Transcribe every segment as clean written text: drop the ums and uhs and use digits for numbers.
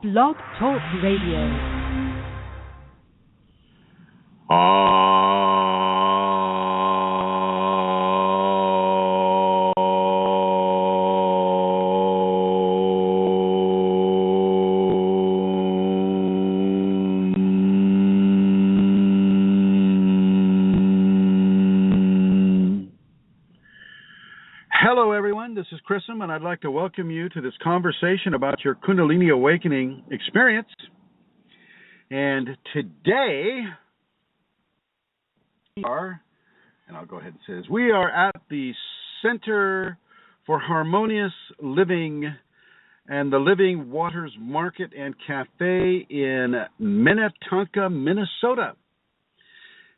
Blog Talk Radio. Hello everyone, this is Chrism, and I'd like to welcome you to this conversation about your Kundalini Awakening experience. And today, I'll go ahead and say this, we are at the Center for Harmonious Living and the Living Waters Market and Cafe in Minnetonka, Minnesota.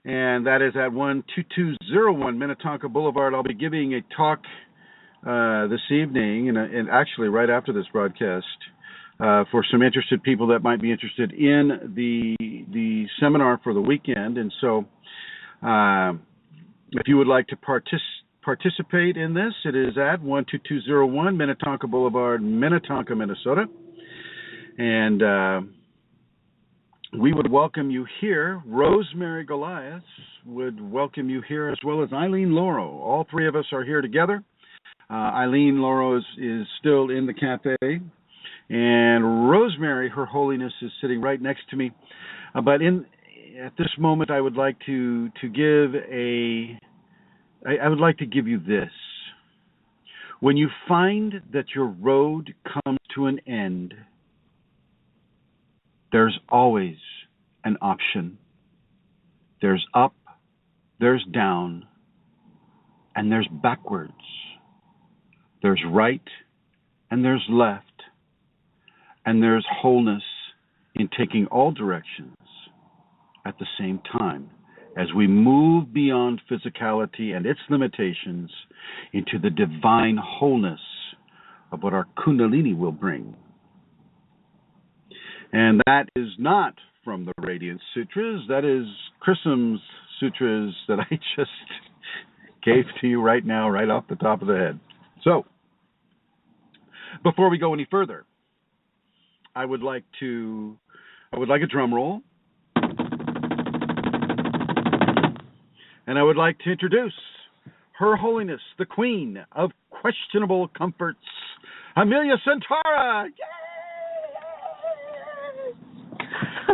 And that is at 12201 Minnetonka Boulevard. I'll be giving a talk this evening, and actually right after this broadcast, for some interested people that might be interested in the seminar for the weekend. And so if you would like to participate in this, it is at 12201 Minnetonka Boulevard, Minnetonka, Minnesota. And we would welcome you here. Rosemary Goliath would welcome you here, as well as Eileen Lauro. All three of us are here together. Eileen Lauro is still in the cafe, and Rosemary, Her Holiness, is sitting right next to me. But at this moment, I would like to give you this. When you find that your road comes to an end, there's always an option. There's up, there's down, and there's backwards. There's right, and there's left, and there's wholeness in taking all directions at the same time as we move beyond physicality and its limitations into the divine wholeness of what our Kundalini will bring. And that is not from the Radiant Sutras. That is Chrism's Sutras that I just gave to you right now, right off the top of the head. So, before we go any further, I would like a drum roll. And I would like to introduce Her Holiness, the Queen of Questionable Comforts, Amelia Centaura. Yay!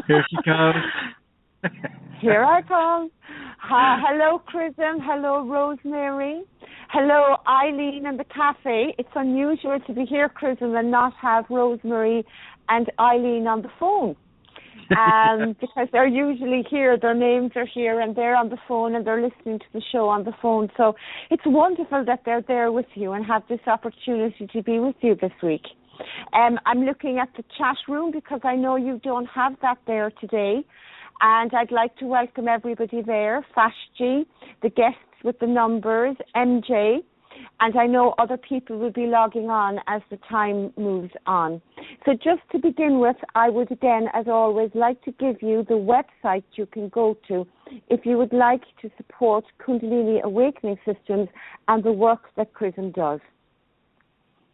Here she comes. Here I come. Hello, Chrism. Hello, Rosemary. Hello, Eileen and the cafe. It's unusual to be here, Chrism, and not have Rosemary and Eileen on the phone. Because they're usually here, their names are here, and they're on the phone, and they're listening to the show on the phone. So it's wonderful that they're there with you and have this opportunity to be with you this week. I'm looking at the chat room because I know you don't have that there today. And I'd like to welcome everybody there, Fashji, the guests with the numbers, MJ, and I know other people will be logging on as the time moves on. So just to begin with, I would again, as always, like to give you the website you can go to if you would like to support Kundalini Awakening Systems and the work that Chrism does.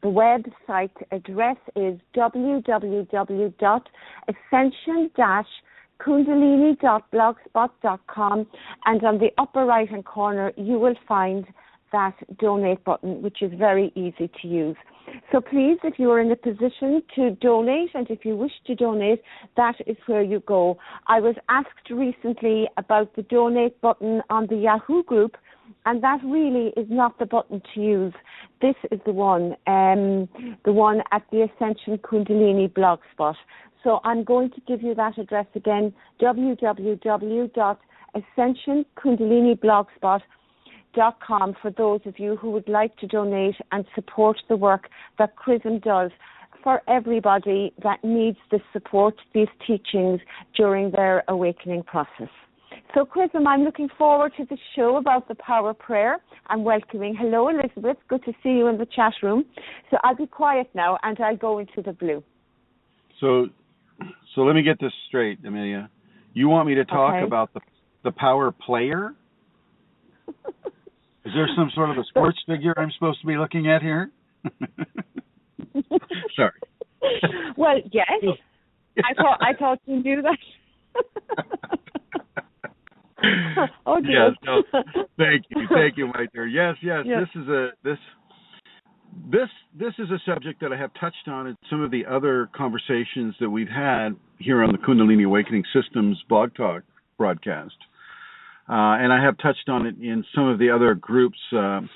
The website address is www.ascension-kundalini.blogspot.com, and on the upper right-hand corner you will find that donate button, which is very easy to use. So please, if you are in a position to donate, and if you wish to donate, that is where you go. I was asked recently about the donate button on the Yahoo group, and that really is not the button to use. This is the one at the Ascension Kundalini blogspot. So I'm going to give you that address again, www.ascensionkundaliniblogspot.com, for those of you who would like to donate and support the work that Chrism does for everybody that needs this support, these teachings during their awakening process. So, Chrism, I'm looking forward to the show about the power prayer. I'm welcoming. Hello, Elizabeth. Good to see you in the chat room. So I'll be quiet now, and I'll go into the blue. So let me get this straight, Amelia. You want me to talk about the power player? Is there some sort of a sports figure I'm supposed to be looking at here? Sorry. Well, yes. I thought you knew that. Oh dear. Yes, no, thank you, my dear. Yes. This is a subject that I have touched on in some of the other conversations that we've had here on the Kundalini Awakening Systems blog talk broadcast, and I have touched on it in some of the other groups. And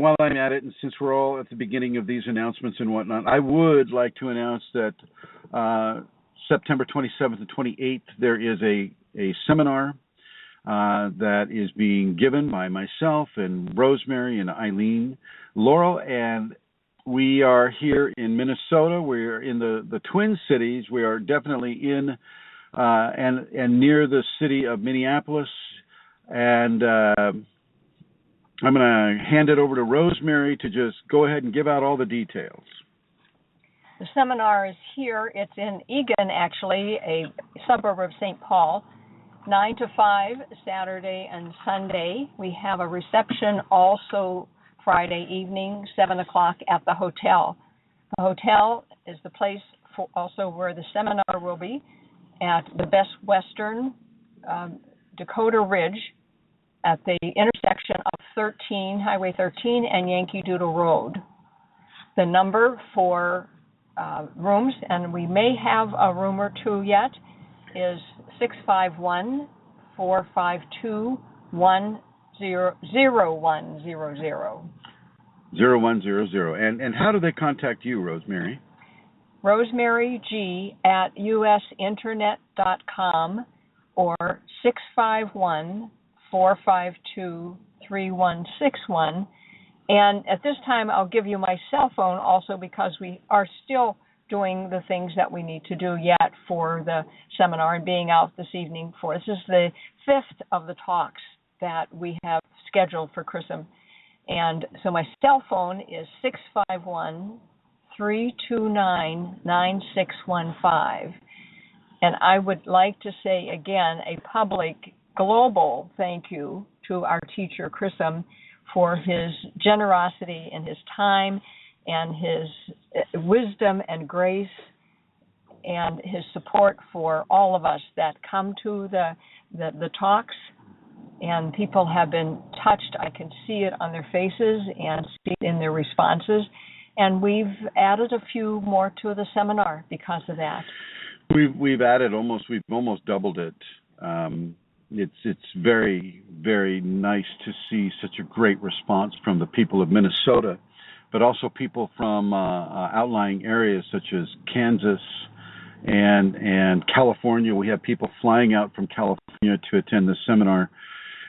while I'm at it, and since we're all at the beginning of these announcements and whatnot, I would like to announce that September 27th and 28th there is a seminar that is being given by myself and Rosemary and Eileen Laurel, and we are here in Minnesota. We're in the Twin Cities. We are definitely in and near the city of Minneapolis, and I'm going to hand it over to Rosemary to just go ahead and give out all the details. The seminar is here. It's in Eagan, actually, a suburb of St. Paul, 9 to 5, Saturday and Sunday. We have a reception also Friday evening, 7 o'clock at the hotel. The hotel is the place for also where the seminar will be at the Best Western Dakota Ridge at the intersection of Highway 13 and Yankee Doodle Road. The number for rooms, and we may have a room or two yet, is 651-452-0100. 0100. And how do they contact you, Rosemary? Rosemary G at usinternet.com or 651-452-3161. And at this time, I'll give you my cell phone also because we are still doing the things that we need to do yet for the seminar and being out this evening for. This is the 5th of the talks that we have scheduled for Chrism. And so my cell phone is 651-329-9615. And I would like to say again a public global thank you to our teacher Chrism for his generosity and his time and his wisdom and grace and his support for all of us that come to the talks. And people have been touched. I can see it on their faces and see it in their responses. And we've added a few more to the seminar because of that. We've almost doubled it. It's very, very nice to see such a great response from the people of Minnesota, but also people from outlying areas such as Kansas and California. We have people flying out from California to attend this seminar.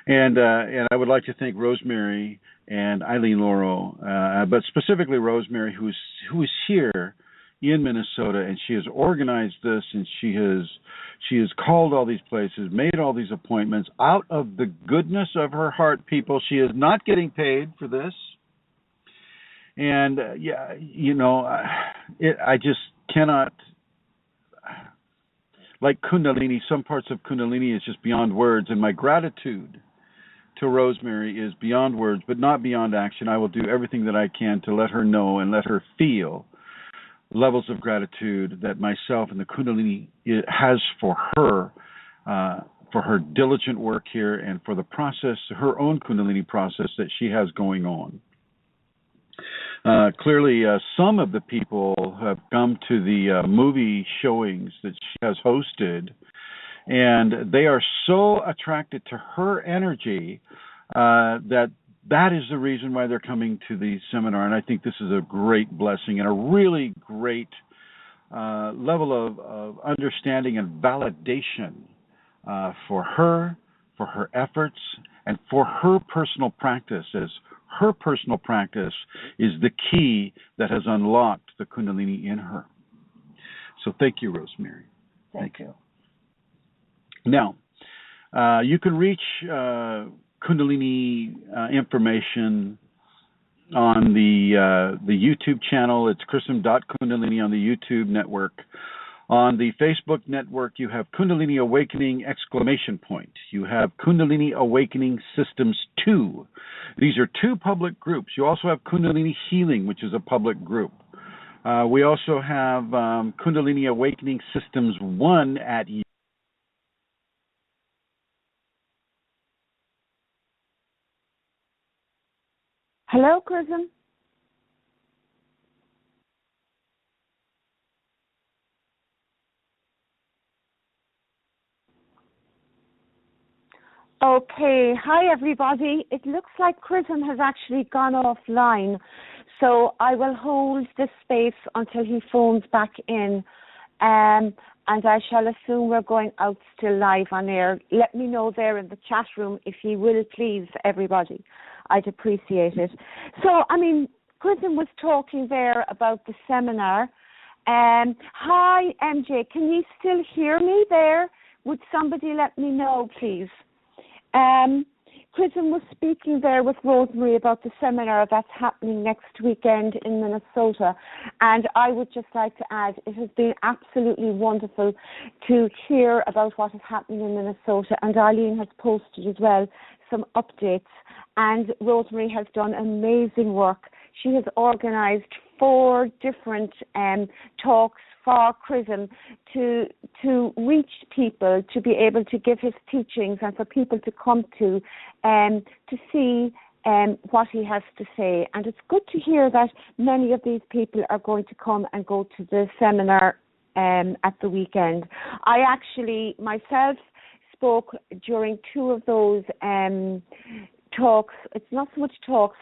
And I would like to thank Rosemary and Eileen Laurel, but specifically Rosemary, who is here in Minnesota, and she has organized this, and she has called all these places, made all these appointments out of the goodness of her heart. People, she is not getting paid for this, and I just cannot. Like Kundalini, some parts of Kundalini is just beyond words, and my gratitude to Rosemary is beyond words, but not beyond action. I will do everything that I can to let her know and let her feel levels of gratitude that myself and the Kundalini has for her diligent work here and for the process, her own Kundalini process that she has going on. Clearly, some of the people have come to the movie showings that she has hosted, and they are so attracted to her energy that is the reason why they're coming to the seminar. And I think this is a great blessing and a really great level of understanding and validation for her efforts, and for her personal practice, as her personal practice is the key that has unlocked the Kundalini in her. So thank you, Rosemary. Thank you. Now, you can reach Kundalini information on the YouTube channel. It's Chrism.Kundalini on the YouTube network. On the Facebook network, you have Kundalini Awakening ! You have Kundalini Awakening Systems 2. These are two public groups. You also have Kundalini Healing, which is a public group. We also have Kundalini Awakening Systems 1 at Hello, Chrism. Okay, hi everybody. It looks like Chrism has actually gone offline, so I will hold this space until he phones back in, and I shall assume we're going out still live on air. Let me know there in the chat room if you will, please, everybody. I'd appreciate it. So, Chrism was talking there about the seminar. Hi, MJ, can you still hear me there? Would somebody let me know, please? Chrism was speaking there with Rosemary about the seminar that's happening next weekend in Minnesota, and I would just like to add it has been absolutely wonderful to hear about what is happening in Minnesota, and Eileen has posted as well some updates, and Rosemary has done amazing work. She has organised 4 different talks for Chrism to reach people, to be able to give his teachings, and for people to come to see what he has to say. And it's good to hear that many of these people are going to come and go to the seminar at the weekend. I actually myself spoke during 2 of those talks. It's not so much talks.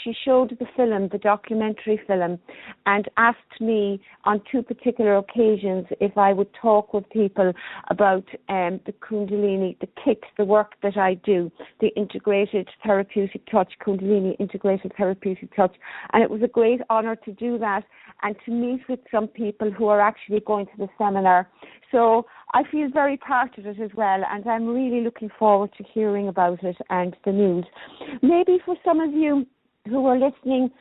She showed the film, the documentary film, and asked me on 2 particular occasions if I would talk with people about the Kundalini, the KIT, the work that I do, the integrated therapeutic touch, Kundalini integrated therapeutic touch. And it was a great honour to do that and to meet with some people who are actually going to the seminar. So I feel very part of it as well, and I'm really looking forward to hearing about it and the news. Maybe for some of you who are listening,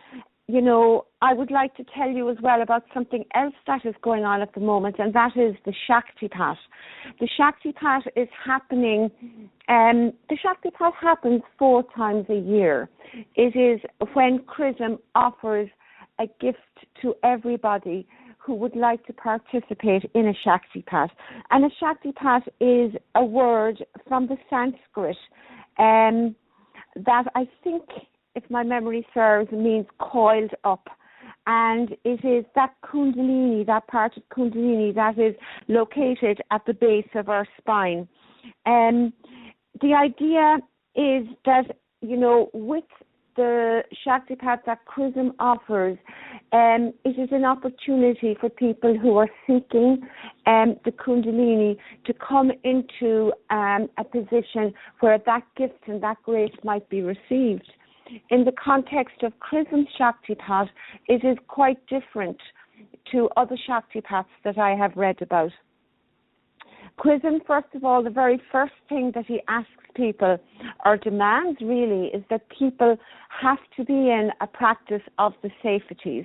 I would like to tell you as well about something else that is going on at the moment, and that is the Shaktipat. The Shaktipat is happening, the Shaktipat happens 4 times a year. It is when Chrism offers a gift to everybody who would like to participate in a Shaktipat. And a Shaktipat is a word from the Sanskrit that I think, if my memory serves, means coiled up. And it is that Kundalini, that part of Kundalini that is located at the base of our spine. The idea is that, with the Shaktipat that Chrism offers, it is an opportunity for people who are seeking the Kundalini to come into a position where that gift and that grace might be received. In the context of Chrism's Shaktipat, it is quite different to other Shaktipats that I have read about. Chrism, first of all, the very first thing that he asks people, or demands really, is that people have to be in a practice of the safeties.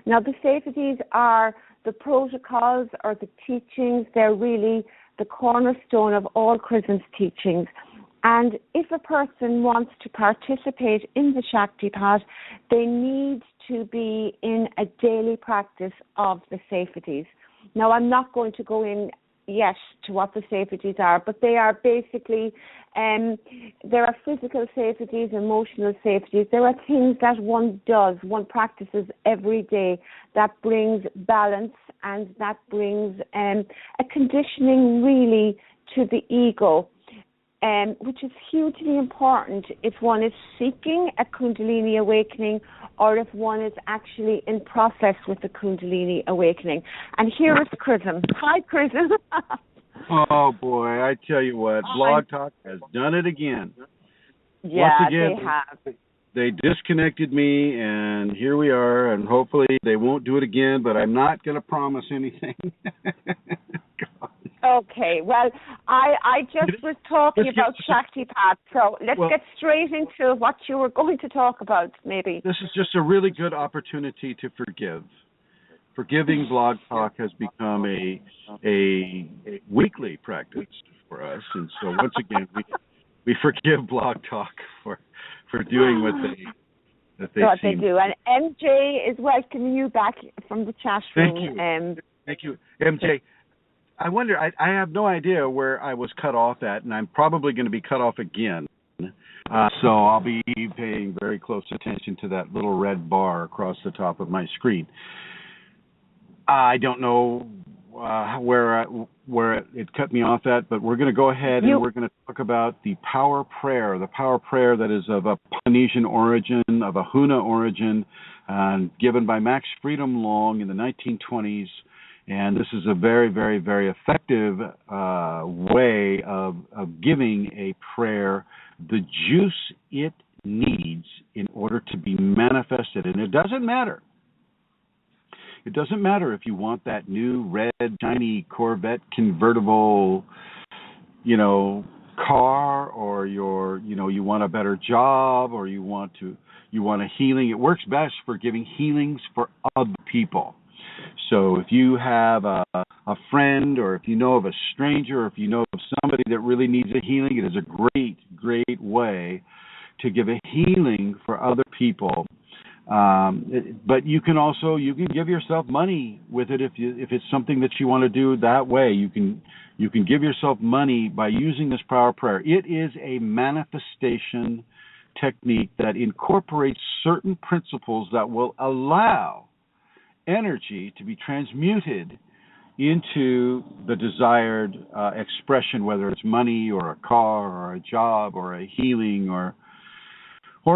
Now, the safeties are the protocols or the teachings. They're really the cornerstone of all Chrism's teachings. And if a person wants to participate in the Shaktipat, they need to be in a daily practice of the safeties. Now, I'm not going to go in yet to what the safeties are, but they are basically, there are physical safeties, emotional safeties. There are things that one does, one practices every day that brings balance and that brings a conditioning really to the ego, which is hugely important if one is seeking a Kundalini awakening or if one is actually in process with the Kundalini awakening. And here is Chrism. Hi, Chrism. Oh, boy, I tell you what, Blog Talk has done it again. Yeah, once again, they have. They disconnected me, and here we are, and hopefully they won't do it again, but I'm not going to promise anything. Okay, well, I just was talking about Shaktipat, so let's get straight into what you were going to talk about, maybe. This is just a really good opportunity to forgive. Forgiving Blog Talk has become a weekly practice for us, and so once again, we forgive Blog Talk for doing what that they They do. And MJ is welcoming you back from the chat room. Thank you, MJ. I wonder, I have no idea where I was cut off at, and I'm probably going to be cut off again. So I'll be paying very close attention to that little red bar across the top of my screen. I don't know where it cut me off at, but we're going to go ahead and we're going to talk about the power prayer that is of a Polynesian origin, of a Huna origin, given by Max Freedom Long in the 1920s. And this is a very, very, very effective way of giving a prayer the juice it needs in order to be manifested. And it doesn't matter. It doesn't matter if you want that new red, shiny Corvette convertible, car, or you want a better job, or you want a healing. It works best for giving healings for other people. So if you have a friend, or if you know of a stranger, or if you know of somebody that really needs a healing, it is a great, great way to give a healing for other people. But you can give yourself money with it if it's something that you want to do that way. You can give yourself money by using this power prayer. It is a manifestation technique that incorporates certain principles that will allow energy to be transmuted into the desired expression, whether it's money or a car or a job or a healing or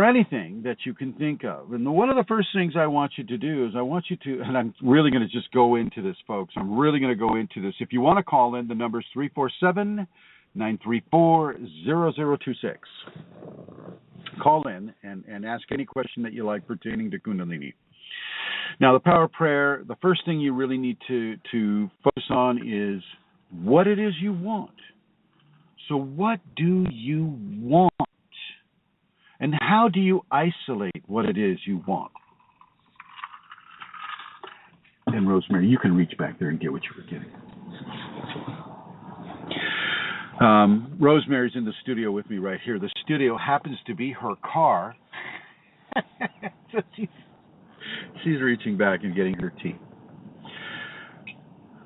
anything that you can think of. And one of the first things I want you to do is and I'm really going to just go into this, folks. I'm really going to go into this. If you want to call in, the number is 347-934-0026. Call in and ask any question that you like pertaining to Kundalini. Now, the power prayer, the first thing you really need to focus on is what it is you want. So what do you want? And how do you isolate what it is you want? And Rosemary, you can reach back there and get what you were getting. Rosemary's in the studio with me right here. The studio happens to be her car. So she's reaching back and getting her tea.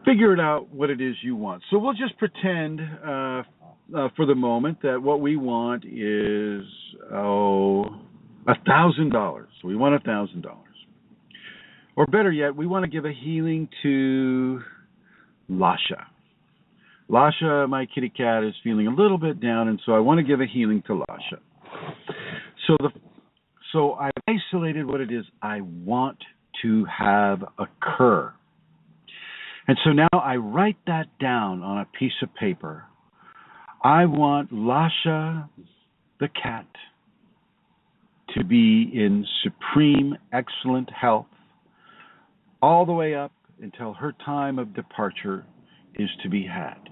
Figure it out what it is you want. So we'll just pretend for the moment that what we want is $1,000. We want $1,000. Or better yet, we want to give a healing to Lasha. Lasha, my kitty cat, is feeling a little bit down, and so I want to give a healing to Lasha. So I've isolated what it is I want to have occur. And so now I write that down on a piece of paper. I want Lasha, the cat, to be in supreme, excellent health all the way up until her time of departure is to be had.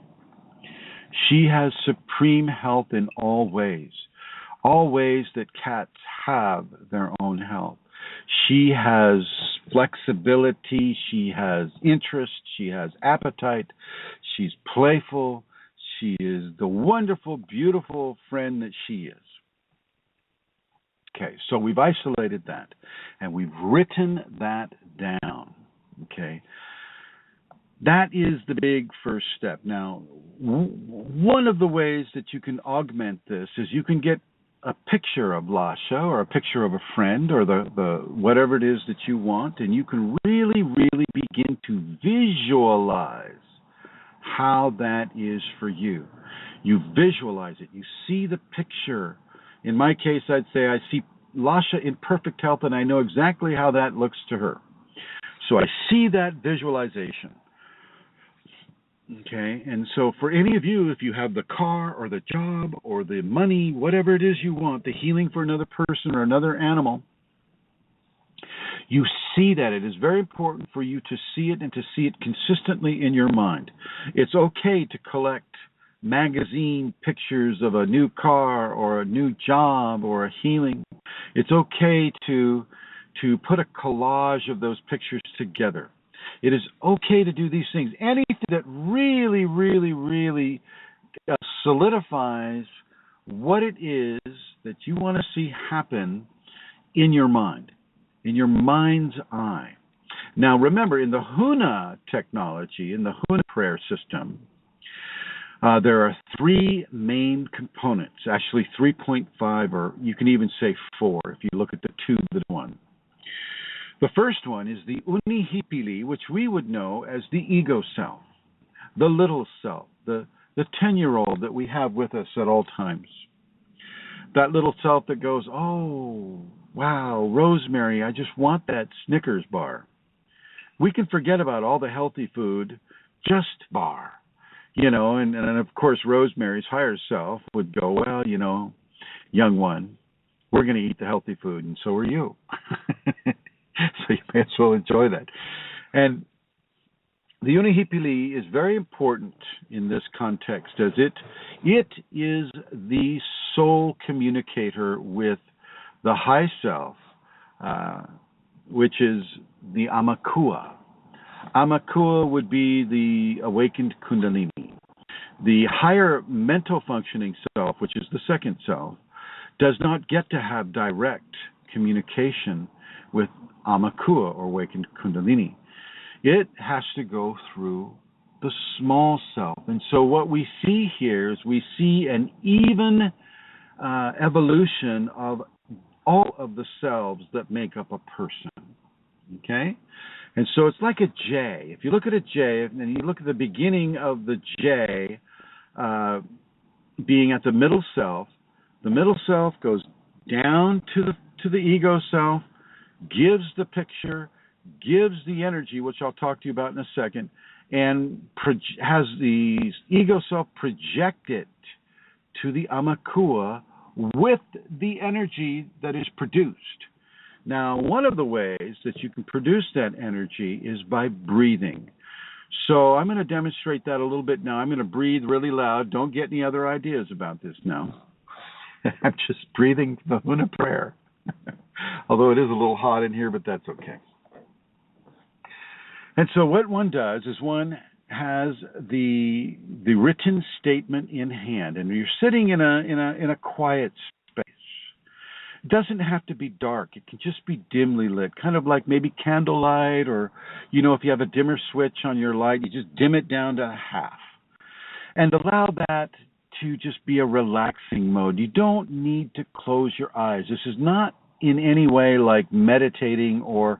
She has supreme health in all ways that cats have their own health. She has flexibility, she has interest, she has appetite, she's playful, she is the wonderful, beautiful friend that she is. Okay, so we've isolated that, and we've written that down, okay? That is the big first step. Now, one of the ways that you can augment this is you can get a picture of Lasha or a picture of a friend or the whatever it is that you want, and you can really, really begin to visualize how that is for you. You visualize it. You see the picture. In my case, I'd say I see Lasha in perfect health, and I know exactly how that looks to her. So I see that visualization. Okay, and so for any of you, if you have the car or the job or the money, whatever it is you want, the healing for another person or another animal, you see that. It is very important for you to see it and to see it consistently in your mind. It's okay to collect magazine pictures of a new car or a new job or a healing. It's okay to put a collage of those pictures together. It is okay to do these things. Anything that really, really, really solidifies what it is that you want to see happen in your mind, in your mind's eye. Now remember, in the Huna technology, in the Huna prayer system, there are three main components, actually 3.5, or you can even say 4 if you look at the two that one. The first one is the unihipili, which we would know as the ego self, the little self, the 10-year-old that we have with us at all times. That little self that goes, oh, wow, Rosemary, I just want that Snickers bar. We can forget about all the healthy food, just bar. And of course, Rosemary's higher self would go, well, young one, we're going to eat the healthy food, and so are you. So you may as well enjoy that. And the unihipili is very important in this context, as it is the sole communicator with the high self, which is the Amakua. Amakua would be the awakened Kundalini. The higher mental functioning self, which is the second self, does not get to have direct communication with Amakua, or awakened Kundalini. It has to go through the small self. And so what we see here is we see an even evolution of all of the selves that make up a person. Okay? And so it's like a J. If you look at a J, and you look at the beginning of the J being at the middle self goes down to the ego self, gives the picture, gives the energy, which I'll talk to you about in a second, and has the ego self project it to the Amakua with the energy that is produced. Now, one of the ways that you can produce that energy is by breathing. So I'm going to demonstrate that a little bit now. I'm going to breathe really loud. Don't get any other ideas about this now. I'm just breathing the Huna prayer. Although it is a little hot in here, but that's okay. And so what one does is one has the written statement in hand, and you're sitting in a quiet space. It doesn't have to be dark. It can just be dimly lit, kind of like maybe candlelight, or if you have a dimmer switch on your light, you just dim it down to half, and allow that to just be a relaxing mode. You don't need to close your eyes. This is not in any way like meditating or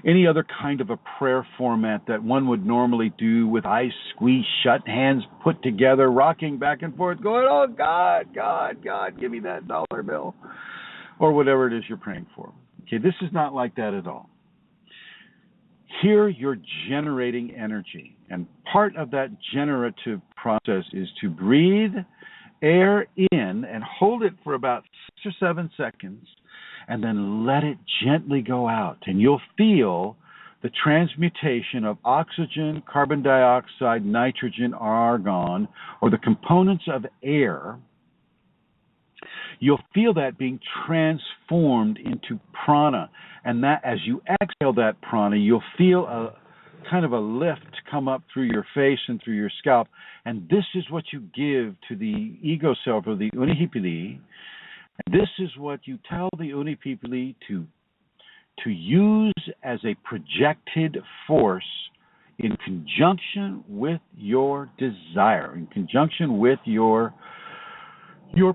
any other kind of a prayer format that one would normally do with eyes squeezed shut, hands put together, rocking back and forth, going, oh, God, God, God, give me that dollar bill, or whatever it is you're praying for. Okay, this is not like that at all. Here you're generating energy, and part of that generative process is to breathe air in and hold it for about 6 or 7 seconds, and then let it gently go out. And you'll feel the transmutation of oxygen, carbon dioxide, nitrogen, argon, or the components of air. You'll feel that being transformed into prana. And that, as you exhale that prana, you'll feel a kind of a lift come up through your face and through your scalp. And this is what you give to the ego self, or the unihipili. This is what you tell the unihipili to use as a projected force in conjunction with your desire, in conjunction with your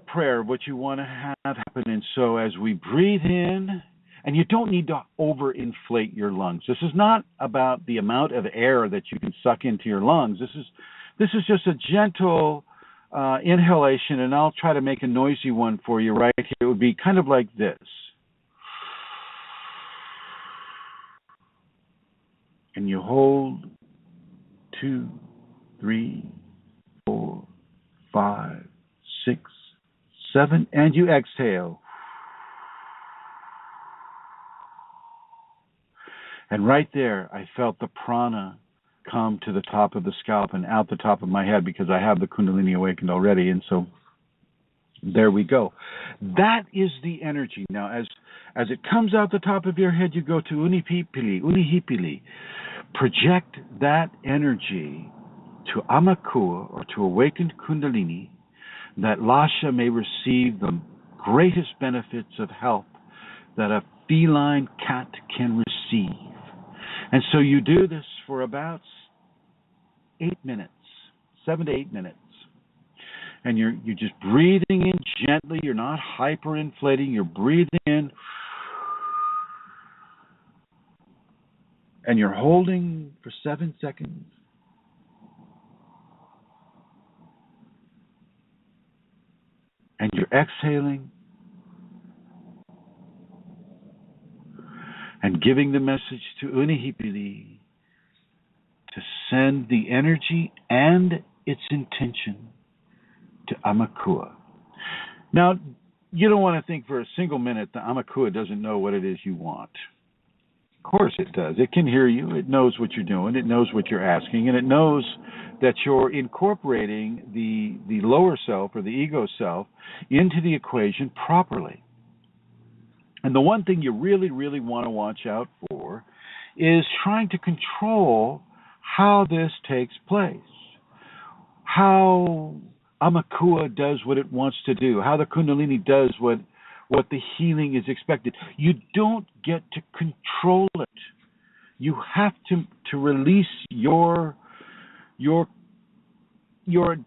prayer, what you want to have happen. And so as we breathe in, and you don't need to overinflate your lungs. This is not about the amount of air that you can suck into your lungs. This is just a gentle inhalation, and I'll try to make a noisy one for you right here. It would be kind of like this. And you hold 2, 3, 4, 5, 6, 7, and you exhale. And right there, I felt the prana come to the top of the scalp and out the top of my head, because I have the Kundalini awakened already. And so there we go. That is the energy. Now, as it comes out the top of your head, you go to unihipili. Project that energy to Amakua, or to awakened Kundalini, that Lasha may receive the greatest benefits of health that a feline cat can receive. And so you do this for about 8 minutes, 7 to 8 minutes. And you're just breathing in gently. You're not hyperinflating. You're breathing in. And you're holding for 7 seconds. And you're exhaling. And giving the message to Unihipili to send the energy and its intention to Amakua. Now, you don't want to think for a single minute that Amakua doesn't know what it is you want. Of course it does. It can hear you. It knows what you're doing. It knows what you're asking. And it knows that you're incorporating the lower self or the ego self into the equation properly. And the one thing you really, really want to watch out for is trying to control how this takes place, how Amakua does what it wants to do, how the Kundalini does what the healing is expected. You don't get to control it. You have to release your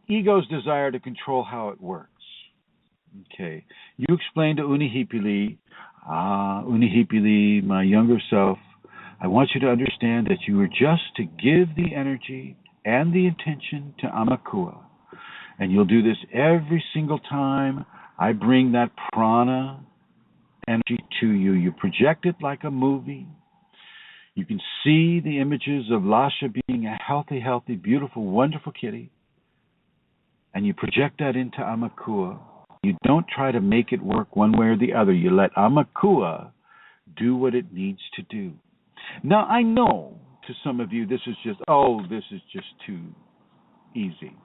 ego's desire to control how it works. Okay. You explain to Unihipili, Unihipili, my younger self, I want you to understand that you are just to give the energy and the intention to Amakua. And you'll do this every single time I bring that prana energy to you. You project it like a movie. You can see the images of Lasha being a healthy, beautiful, wonderful kitty. And you project that into Amakua. You don't try to make it work one way or the other. You let Amakua do what it needs to do. Now, I know to some of you this is just too easy.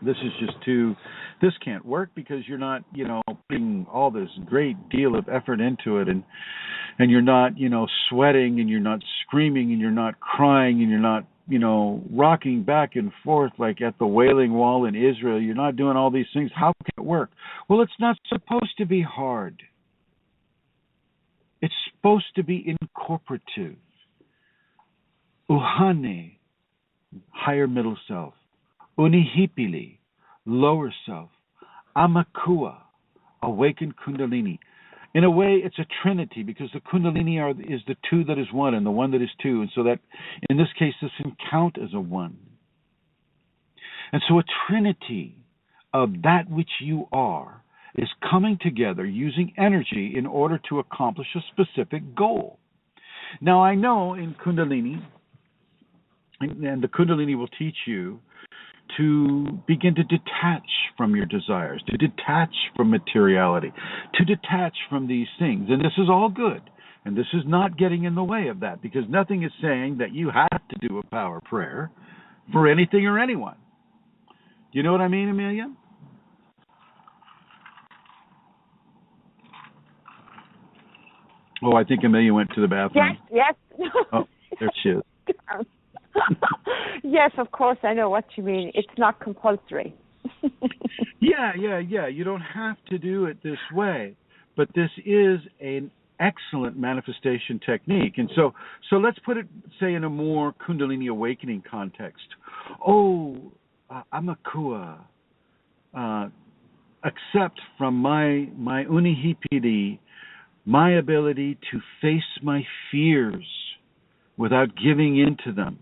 This can't work because you're not, putting all this great deal of effort into it and you're not, sweating and you're not screaming and you're not crying and you're not, rocking back and forth like at the Wailing Wall in Israel. You're not doing all these things. How can it work? Well, it's not supposed to be hard. It's supposed to be incorporative. Uhane, higher middle self. Unihipili, lower self. Amakua, awakened Kundalini. In a way, it's a trinity because the Kundalini is the two that is one and the one that is two. And so that, in this case, this can count as a one. And so a trinity of that which you are is coming together using energy in order to accomplish a specific goal. Now, I know in Kundalini, and the Kundalini will teach you to begin to detach from your desires, to detach from materiality, to detach from these things. And this is all good. And this is not getting in the way of that because nothing is saying that you have to do a power prayer for anything or anyone. You know what I mean, Amelia? Oh, I think Amelia went to the bathroom. Yes. Oh, there she is. Yes, of course, I know what you mean. It's not compulsory. Yeah. You don't have to do it this way, but this is an excellent manifestation technique. And so let's put it, say, in a more Kundalini Awakening context. Amakua, accept from my Unihipili my ability to face my fears without giving in to them,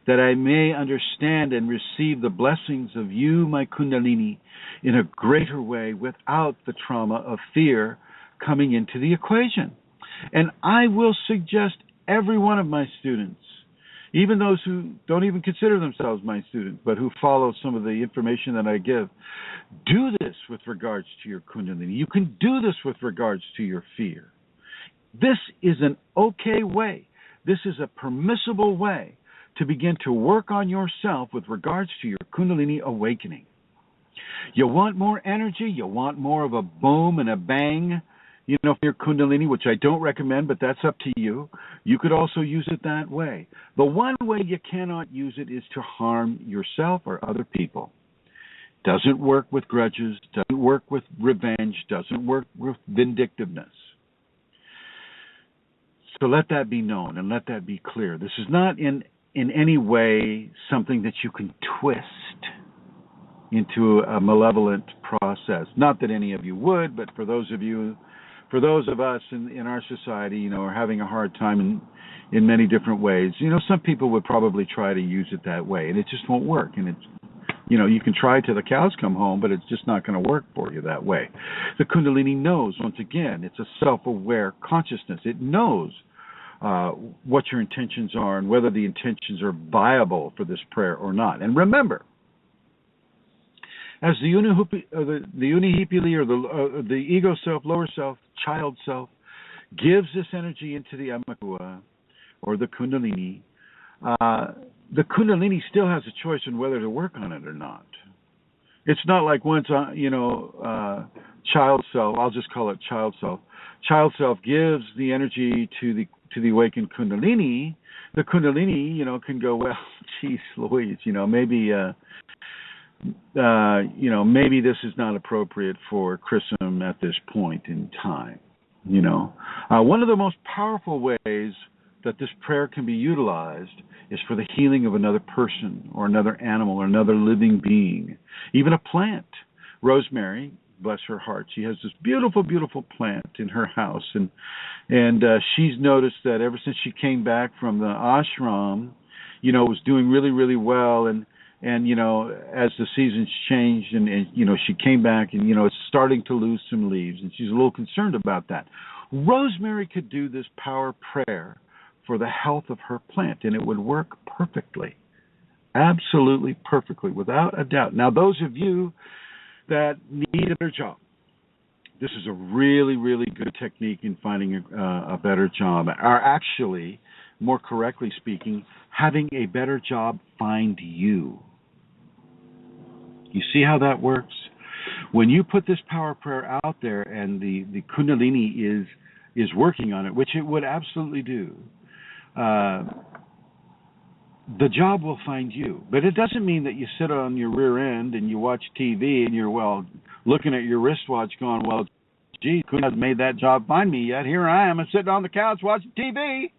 that I may understand and receive the blessings of you, my Kundalini, in a greater way without the trauma of fear coming into the equation. And I will suggest every one of my students, even those who don't even consider themselves my students, but who follow some of the information that I give, do this with regards to your Kundalini. You can do this with regards to your fear. This is an okay way. This is a permissible way to begin to work on yourself with regards to your Kundalini awakening. You want more energy, you want more of a boom and a bang, for your Kundalini, which I don't recommend, but that's up to you. You could also use it that way. The one way you cannot use it is to harm yourself or other people. Doesn't work with grudges, doesn't work with revenge, doesn't work with vindictiveness. So let that be known and let that be clear. This is not in any way something that you can twist into a malevolent process. Not that any of you would, but for those of us in our society, are having a hard time in many different ways. Some people would probably try to use it that way, and it just won't work. And it's, you can try till the cows come home, but it's just not going to work for you that way. The Kundalini knows, once again, it's a self-aware consciousness. It knows what your intentions are and whether the intentions are viable for this prayer or not. And remember, as the unihipili, or the ego self, lower self, child self, gives this energy into the Amakua, or the Kundalini still has a choice on whether to work on it or not. It's not like once, child self, I'll just call it child self. Child self gives the energy to the awakened Kundalini. The Kundalini, can go, well, geez Louise, maybe this is not appropriate for Chrism at this point in time. One of the most powerful ways that this prayer can be utilized is for the healing of another person or another animal or another living being, even a plant. Rosemary, bless her heart, she has this beautiful, beautiful plant in her house, and she's noticed that ever since she came back from the ashram, it was doing really, really well, and as the seasons changed, and she came back, and it's starting to lose some leaves, and she's a little concerned about that. Rosemary could do this power prayer for the health of her plant, and it would work perfectly, absolutely perfectly, without a doubt. Now, those of you that need a better job, this is a really, really good technique in finding a better job, or actually, more correctly speaking, having a better job find you. You see how that works? When you put this power prayer out there and the Kundalini is working on it, which it would absolutely do, the job will find you. But it doesn't mean that you sit on your rear end and you watch TV and you're, looking at your wristwatch going, well, gee, Kundalini hasn't made that job find me yet. Here I am, I'm sitting on the couch watching TV. You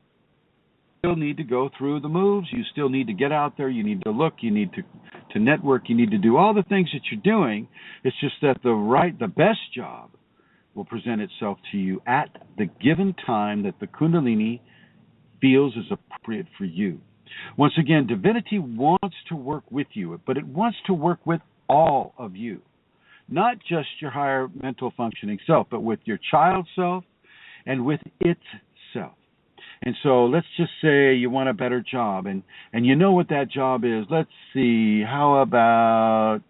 still need to go through the moves. You still need to get out there. You need to look. You need to network. You need to do all the things that you're doing. It's just that the best job will present itself to you at the given time that the Kundalini feels is appropriate for you. Once again, divinity wants to work with you, but it wants to work with all of you, not just your higher mental functioning self, but with your child self and with its self. And so let's just say you want a better job, and you know what that job is. Let's see, how about,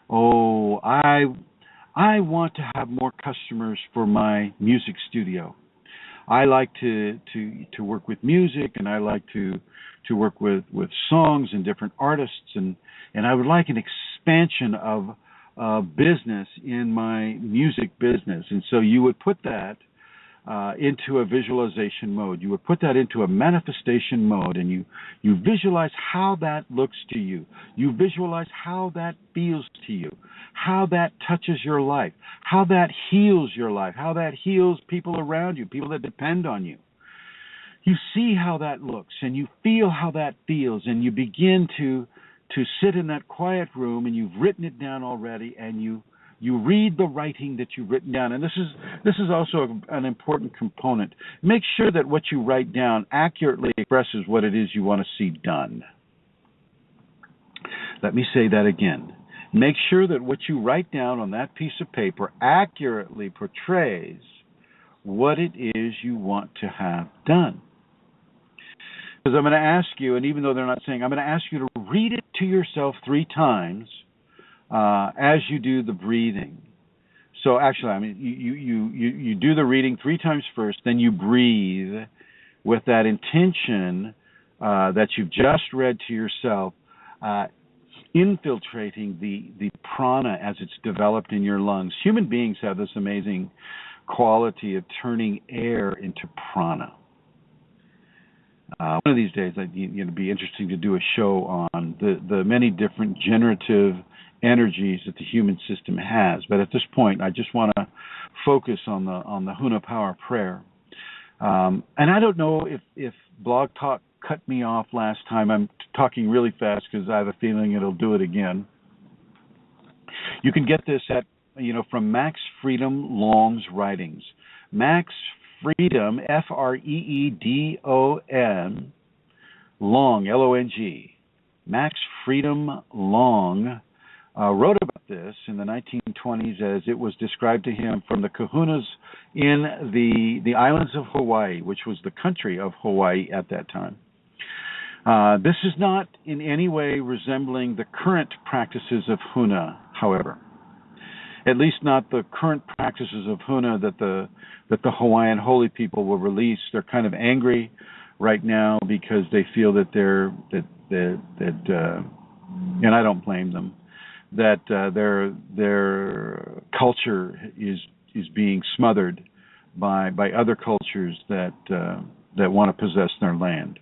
I want to have more customers for my music studio. I like to work with music, and I like to work with songs and different artists, and I would like an expansion of business in my music business. And so you would put that into a visualization mode. You would put that into a manifestation mode, and you visualize how that looks to you. You visualize how that feels to you, how that touches your life, how that heals your life, how that heals people around you, people that depend on you. You see how that looks, and you feel how that feels, and you begin to sit in that quiet room, and you've written it down already, and you read the writing that you've written down. And this is also an important component. Make sure that what you write down accurately expresses what it is you want to see done. Let me say that again. Make sure that what you write down on that piece of paper accurately portrays what it is you want to have done. Because I'm going to ask you, and even though they're not saying, I'm going to ask you to read it to yourself 3 times as you do the breathing. So actually, you do the reading 3 times first, then you breathe with that intention that you've just read to yourself, infiltrating the prana as it's developed in your lungs. Human beings have this amazing quality of turning air into prana. One of these days, it'd be interesting to do a show on the many different generative energies that the human system has. But at this point, I just want to focus on the Huna Power Prayer. And I don't know if Blog Talk cut me off last time. I'm talking really fast because I have a feeling it'll do it again. You can get this at, from Max Freedom Long's writings. Max Freedom, Freedon, Long, Long. Max Freedom Long wrote about this in the 1920s as it was described to him from the kahunas in the islands of Hawaii, which was the country of Hawaii at that time. This is not in any way resembling the current practices of Huna, however. At least not the current practices of Huna that the Hawaiian holy people will release. They're kind of angry right now because they feel that and I don't blame them, that their culture is being smothered by other cultures that want to possess their land.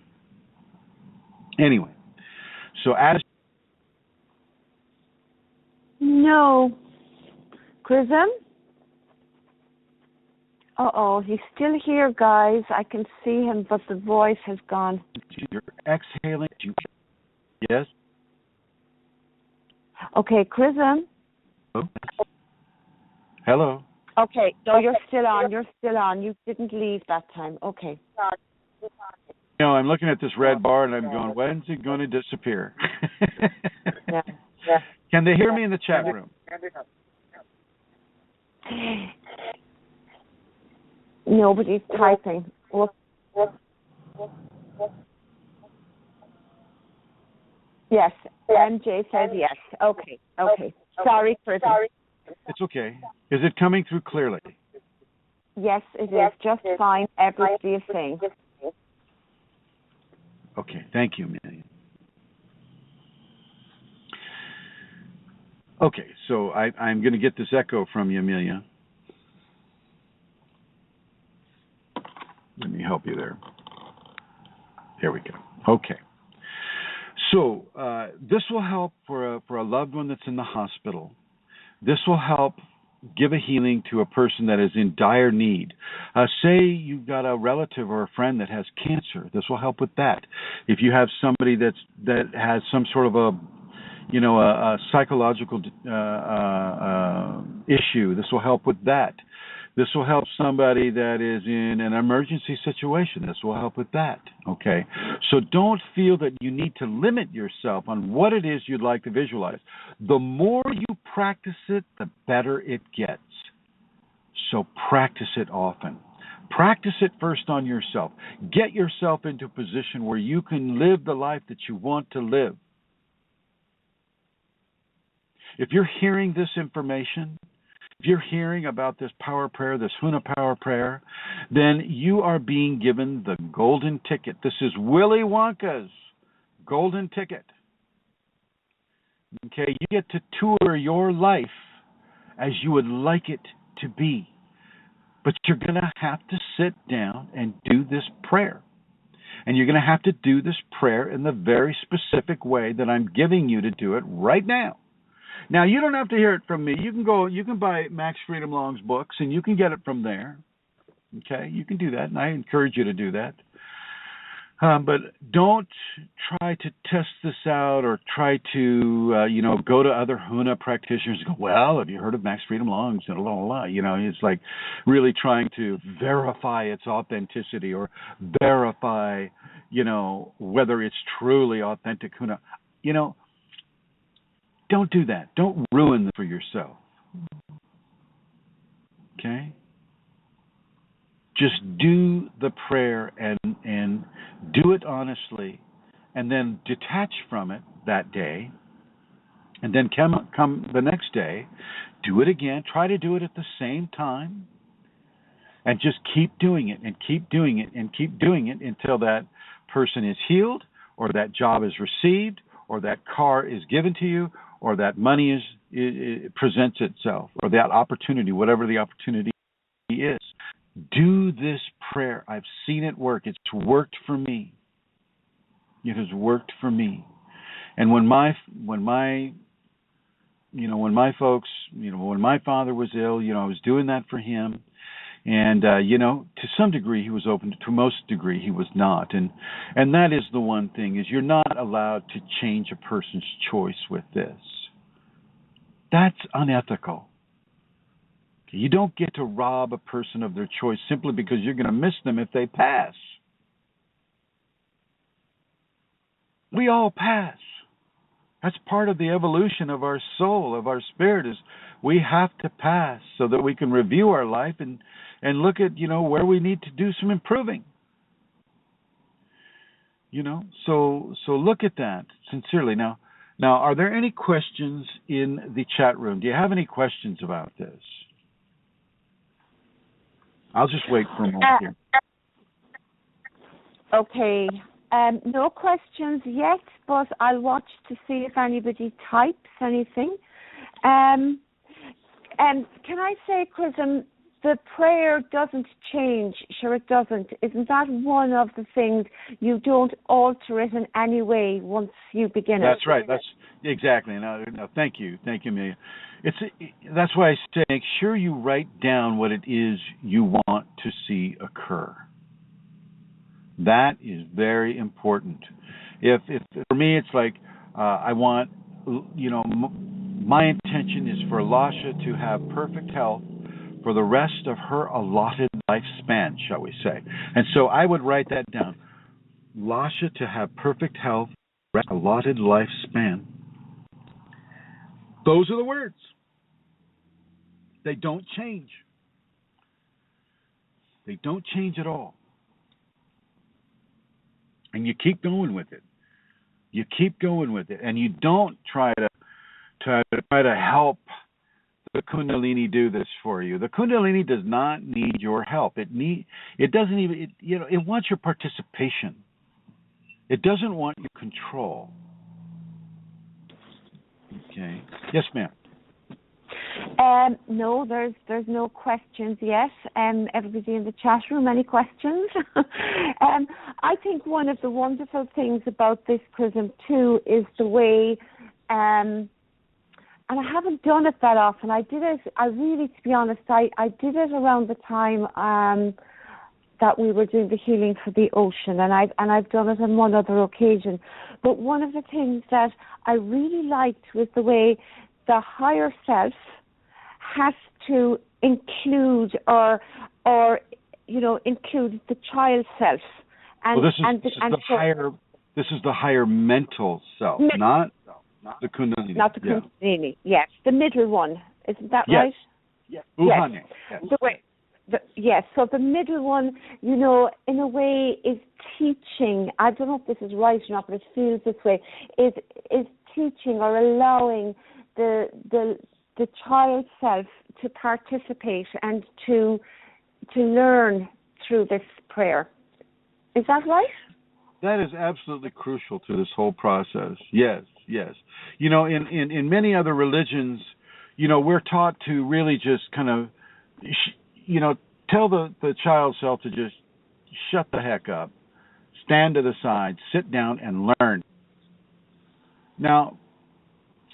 Anyway, so as no, Chrism. He's still here, guys. I can see him, but the voice has gone. You're exhaling. Yes. Okay, Chrism. Hello. Okay, no, you're still on. You're still on. You didn't leave that time. Okay. I'm looking at this red bar and I'm going, when's it going to disappear? Yeah. Can they hear me in the chat room? Nobody's typing. Yes, MJ says yes. Okay. Sorry, Chris. It's okay. Is it coming through clearly? Yes, it is just fine. Everybody is saying. Okay, thank you, Amelia. Okay, so I'm going to get this echo from you, Amelia. Let me help you there. Here we go. Okay. So this will help for a loved one that's in the hospital. This will help give a healing to a person that is in dire need. Say you've got a relative or a friend that has cancer. This will help with that. If you have somebody that has some sort of a psychological issue, this will help with that. This will help somebody that is in an emergency situation. This will help with that. Okay? So don't feel that you need to limit yourself on what it is you'd like to visualize. The more you practice it, the better it gets. So practice it often. Practice it first on yourself. Get yourself into a position where you can live the life that you want to live. If you're hearing this information, if you're hearing about this power prayer, this Huna power prayer, then you are being given the golden ticket. This is Willy Wonka's golden ticket. Okay, you get to tour your life as you would like it to be. But you're going to have to sit down and do this prayer. And you're going to have to do this prayer in the very specific way that I'm giving you to do it right now. Now, you don't have to hear it from me. You can buy Max Freedom Long's books, and you can get it from there. Okay, you can do that, and I encourage you to do that. But don't try to test this out or try to, go to other Huna practitioners and go, well, have you heard of Max Freedom Long's? It's like really trying to verify its authenticity or verify, whether it's truly authentic Huna. Don't do that. Don't ruin it for yourself. Okay? Just do the prayer and do it honestly, and then detach from it that day, and then come the next day, do it again. Try to do it at the same time, and just keep doing it and keep doing it and keep doing it until that person is healed, or that job is received, or that car is given to you, or that money it presents itself, or that opportunity, whatever the opportunity is. Do this prayer. I've seen it work. It's worked for me. It has worked for me. And when my father was ill, I was doing that for him. And to some degree he was open. To most degree he was not. And that is the one thing, is you're not allowed to change a person's choice with this. That's unethical. You don't get to rob a person of their choice simply because you're going to miss them if they pass. We all pass. That's part of the evolution of our soul, of our spirit, is we have to pass so that we can review our life and look at, where we need to do some improving. So look at that sincerely. Now, are there any questions in the chat room? Do you have any questions about this? I'll just wait for a moment here. Okay. No questions yet, but I'll watch to see if anybody types anything. Can I say, Chrism, the prayer doesn't change? Sure, it doesn't. Isn't that one of the things? You don't alter it in any way once you begin it. That's right. That's exactly. No, thank you, Amelia. That's why I say make sure you write down what it is you want to see occur. That is very important. If for me, it's like I want, my intention is for Lasha to have perfect health for the rest of her allotted lifespan, shall we say. And so I would write that down. Lasha to have perfect health for the rest of her allotted lifespan. Those are the words. They don't change. They don't change at all. And you keep going with it. You keep going with it, and you don't try to help the Kundalini do this for you. The Kundalini does not need your help. It doesn't even. It wants your participation. It doesn't want your control. Okay. Yes, ma'am. No, there's no questions yet. Everybody in the chat room, any questions? I think one of the wonderful things about this Chrism too is the way, and I haven't done it that often. I did it. To be honest, I did it around the time that we were doing the healing for the ocean, and I've done it on one other occasion. But one of the things that I really liked was the way the higher self has to include or include the child self. And, this is the higher mental self, not the Kundalini. Not the Kundalini, yes. The middle one. Isn't that right? Yes. Yes. Yes. So the middle one, in a way is teaching. I don't know if this is right or not, but it feels this way. Is teaching or allowing the child self to participate and to learn through this prayer. Is that right? That is absolutely crucial to this whole process. Yes. In many other religions, we're taught to really just kind of, tell the child self to just shut the heck up, stand to the side, sit down, and learn. Now,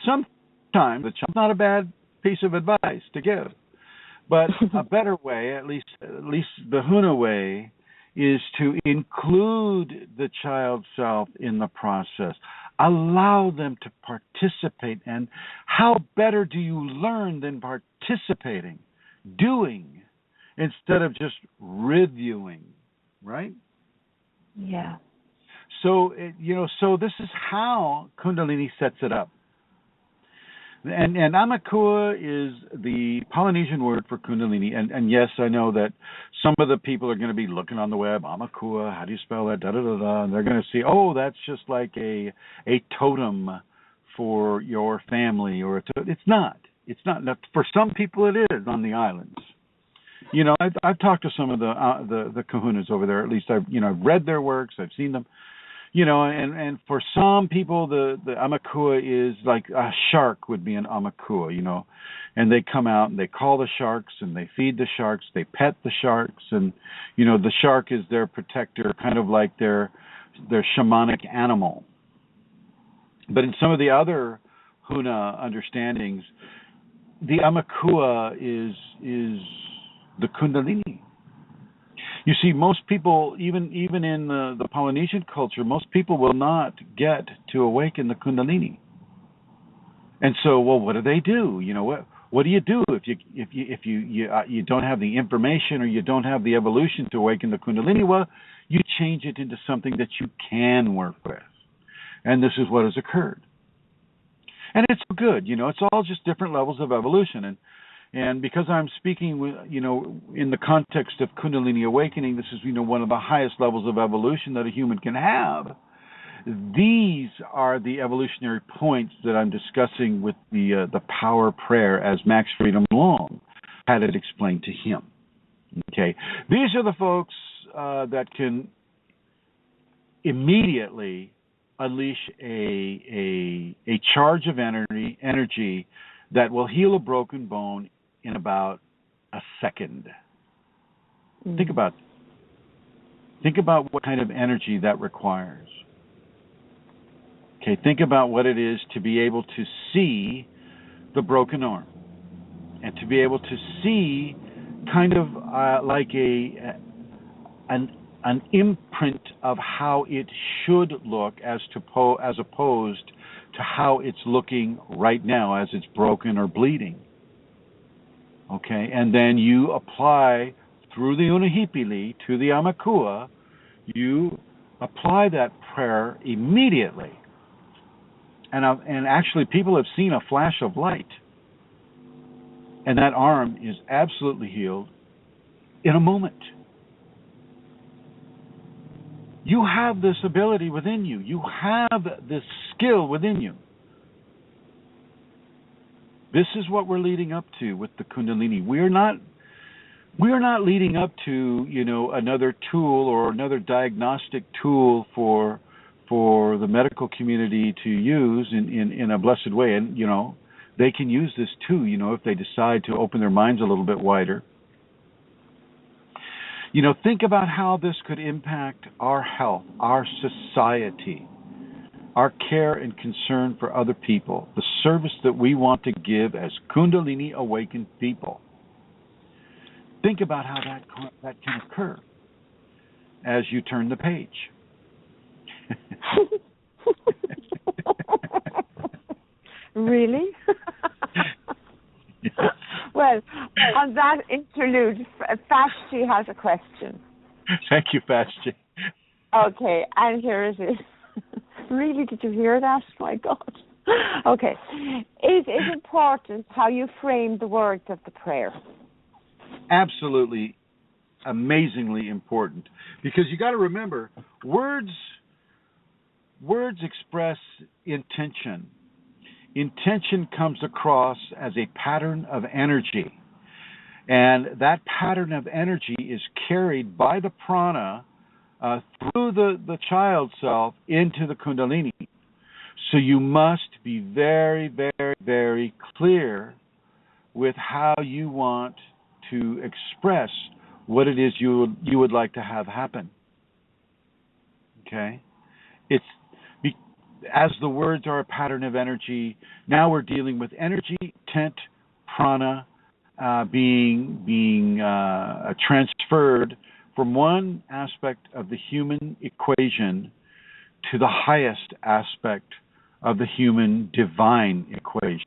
sometimes the child's not a bad piece of advice to give, but a better way, at least the Huna way, is to include the child self in the process. Allow them to participate. And how better do you learn than participating, doing, instead of just reviewing, right? Yeah. So, so this is how Kundalini sets it up. And Amakua is the Polynesian word for Kundalini. And yes, I know that some of the people are going to be looking on the web, Amakua, how do you spell that, da-da-da-da, and they're going to see, that's just like a totem for your family. It's not. It's not. For some people it is on the islands. I've talked to some of the kahunas over there. At least I've read their works, I've seen them. And for some people, the Amakua is like a shark would be an Amakua, and they come out and they call the sharks and they feed the sharks, they pet the sharks, and, the shark is their protector, kind of like their shamanic animal. But in some of the other Huna understandings, the Amakua is the Kundalini. You see, most people, even in the Polynesian culture, most people will not get to awaken the Kundalini. And so, well, what do? You know, what do you do if you don't have the information or you don't have the evolution to awaken the Kundalini? Well, you change it into something that you can work with. And this is what has occurred. And it's good, you know, it's all just different levels of evolution. And because I'm speaking, you know, in the context of Kundalini Awakening, this is, you know, one of the highest levels of evolution that a human can have. These are the evolutionary points that I'm discussing with the power prayer as Max Freedom Long had it explained to him. Okay, these are the folks that can immediately unleash a charge of energy that will heal a broken bone in about a second. Think about what kind of energy that requires. Okay, think about what it is to be able to see the broken arm and to be able to see kind of like an imprint of how it should look as opposed to how it's looking right now as it's broken or bleeding. Okay, and then you apply through the Unahipili to the Amakua, you apply that prayer immediately. And actually people have seen a flash of light. And that arm is absolutely healed in a moment. You have this ability within you. You have this skill within you. This is what we're leading up to with the Kundalini. We're not leading up to, you know, another tool or another diagnostic tool for the medical community to use in a blessed way. And, you know, they can use this too, you know, if they decide to open their minds a little bit wider. You know, think about how this could impact our health, our society, our care and concern for other people, the service that we want to give as Kundalini awakened people. Think about how that can occur as you turn the page. Really? Yeah. Well, on that interlude, Fashti has a question. Thank you, Fashti. Okay, and here it is. Really, did you hear that? My God. Okay. Is it important how you frame the words of the prayer? Absolutely, amazingly important. Because you got to remember, words express intention. Intention comes across as a pattern of energy. And that pattern of energy is carried by the prana through the child self into the Kundalini. So you must be very, very, very clear with how you want to express what it is you would like to have happen. Okay? As the words are a pattern of energy, now we're dealing with energy, intent, prana, being transferred from one aspect of the human equation to the highest aspect of the human divine equation.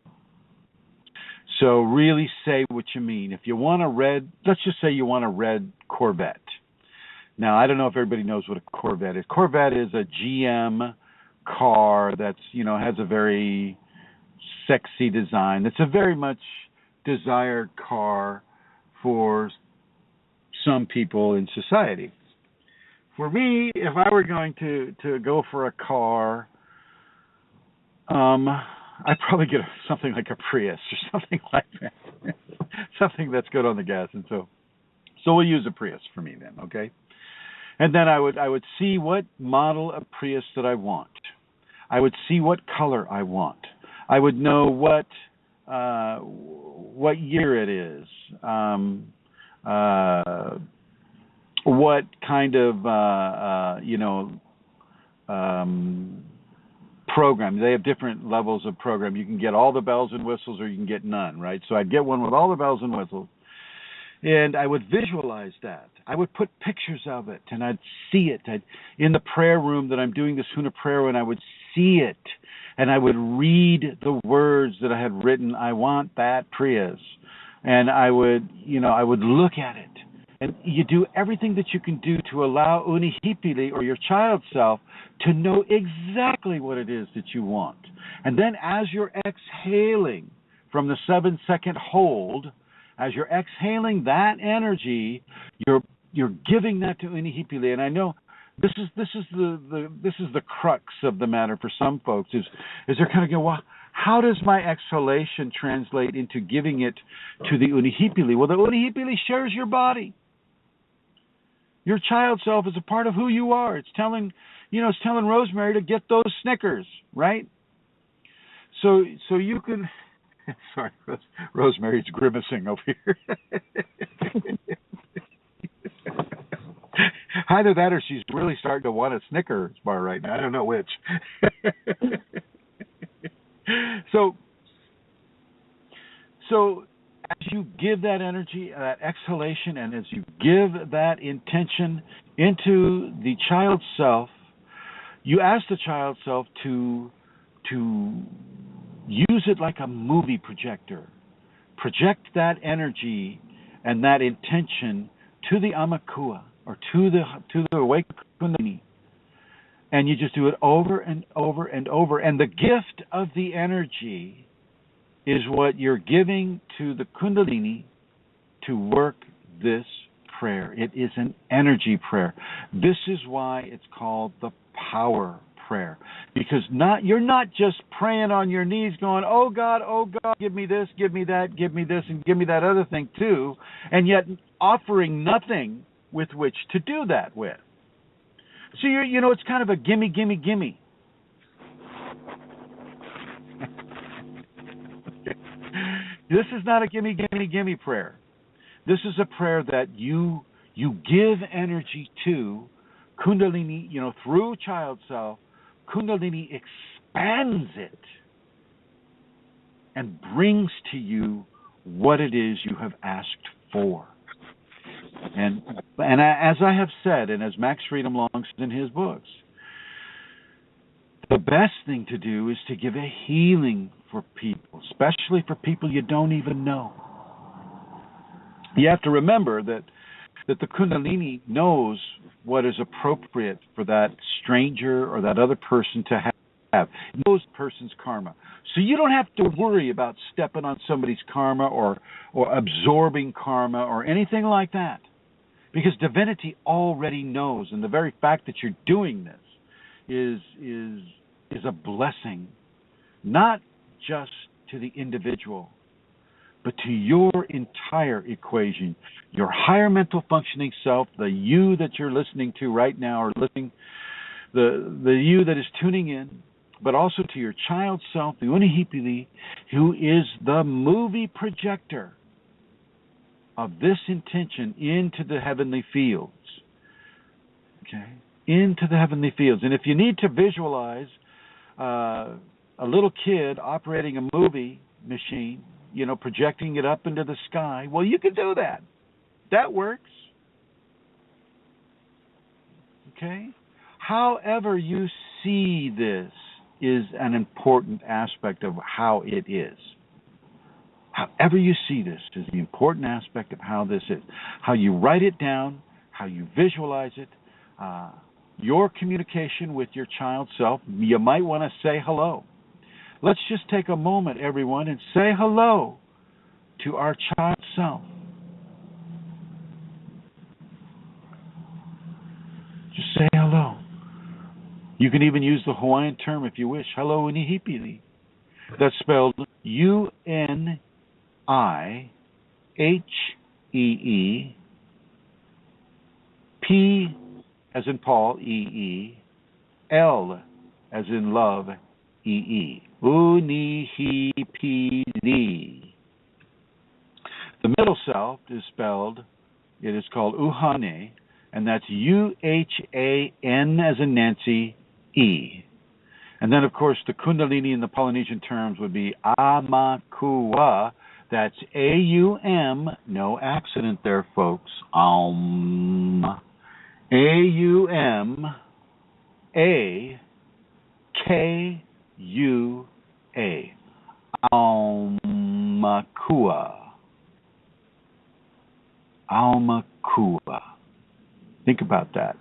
So really say what you mean. If you want a red, let's just say you want a red Corvette. Now, I don't know if everybody knows what a Corvette is. Corvette is a GM car that's, you know, has a very sexy design. It's a very much desired car for some people in society. For me, if I were going to go for a car, I'd probably get something like a Prius or something like that. Something that's good on the gas. And so we'll use a Prius for me then, okay? And then I would see what model of Prius that I want. I would see what color I want. I would know what year it is. What kind of program. They have different levels of program. You can get all the bells and whistles or you can get none, right? So I'd get one with all the bells and whistles. And I would visualize that. I would put pictures of it, and I'd see it. In the prayer room that I'm doing this Huna prayer in, I would see it, and I would read the words that I had written. I want that Priyas, and I would look at it. And you do everything that you can do to allow Unihipili, or your child self, to know exactly what it is that you want. And then as you're exhaling from the 7-second hold, as you're exhaling that energy, you're giving that to Unihipili. And I know this is the crux of the matter for some folks, is they're kind of going, well, how does my exhalation translate into giving it to the Unihipili? Well, the Unihipili shares your body. Your child self is a part of who you are. It's telling Rosemary to get those Snickers, right? So you can. Sorry, Rosemary's grimacing over here. Either that, or she's really starting to want a Snickers bar right now. I don't know which. So as you give that energy, that exhalation, and as you give that intention into the child self, you ask the child self to use it like a movie projector. Project that energy and that intention to the Amakua, or to the awakened Kundalini. And you just do it over and over and over. And the gift of the energy is what you're giving to the Kundalini to work this prayer. It is an energy prayer. This is why it's called the power prayer. Because you're not just praying on your knees going, oh God, give me this, give me that, give me this, and give me that other thing too, and yet offering nothing with which to do that with. So it's kind of a gimme, gimme, gimme. This is not a gimme, gimme, gimme prayer. This is a prayer that you give energy to Kundalini, through child self. Kundalini expands it and brings to you what it is you have asked for. And as I have said, and as Max Freedom Long said in his books, the best thing to do is to give a healing for people, especially for people you don't even know. You have to remember that the Kundalini knows what is appropriate for that stranger or that other person to have. It knows the person's karma. So you don't have to worry about stepping on somebody's karma or absorbing karma or anything like that. Because divinity already knows, and the very fact that you're doing this is a blessing, not just to the individual, but to your entire equation, your higher mental functioning self, the you that you're listening to right now, or listening, the you that is tuning in, but also to your child self, the Unihipili, who is the movie projector of this intention into the heavenly fields. Okay? Into the heavenly fields. And if you need to visualize a little kid operating a movie machine, projecting it up into the sky, well, you can do that. That works. Okay? However you see this is an important aspect of how it is. However you see this is the important aspect of how this is. How you write it down, how you visualize it, your communication with your child self. You might want to say hello. Let's just take a moment, everyone, and say hello to our child self. Just say hello. You can even use the Hawaiian term if you wish. Hello, Unihipili. That's spelled Unihee, P as in Paul, L as in love, Unihipili. The middle self is spelled, it is called Uhane, and that's Uhan as in Nancy, E. And then, of course, the Kundalini in the Polynesian terms would be Amakua. That's AUM, no accident there, folks. AUMAKUA. Almakua. Think about that.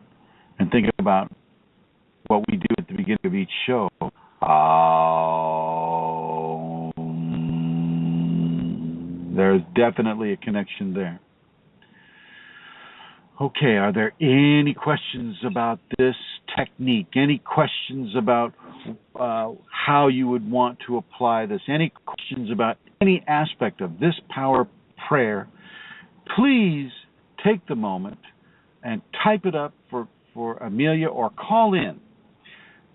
And think about what we do at the beginning of each show. There's definitely a connection there. Okay, are there any questions about this technique? Any questions about how you would want to apply this? Any questions about any aspect of this power prayer? Please take the moment and type it up for Amelia, or call in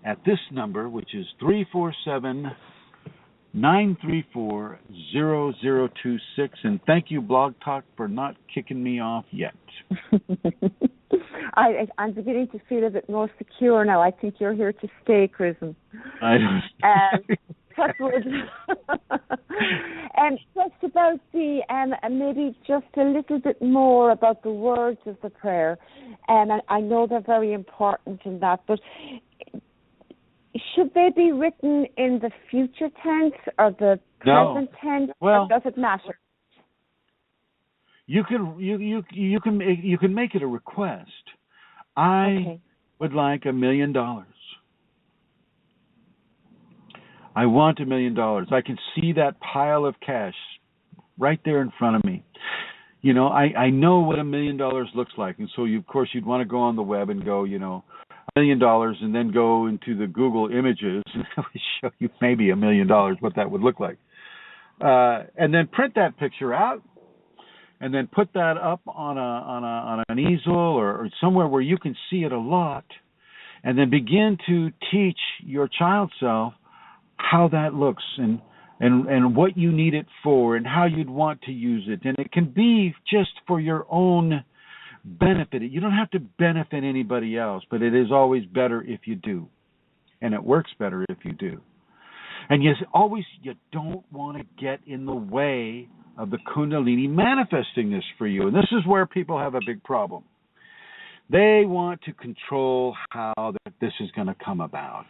at this number, which is 347-934-0026. And thank you, Blog Talk, for not kicking me off yet. I'm beginning to feel a bit more secure now. I think you're here to stay, Chrism. I don't. And just about the, maybe just a little bit more about the words of the prayer. And I know they're very important in that, but should they be written in the future tense or the present tense? Well, or does it matter? You can make it a request. I would like $1 million. I want $1 million. I can see that pile of cash right there in front of me. You know, I know what $1 million looks like, and so of course you'd want to go on the web and go, $1 million, and then go into the Google images and that would show you maybe $1 million what that would look like, and then print that picture out, and then put that up on an easel or somewhere where you can see it a lot, and then begin to teach your child self how that looks and what you need it for and how you'd want to use it. And it can be just for your own benefit. You don't have to benefit anybody else, but it is always better if you do. And it works better if you do. And you don't want to get in the way of the Kundalini manifesting this for you. And this is where people have a big problem. They want to control how this is going to come about.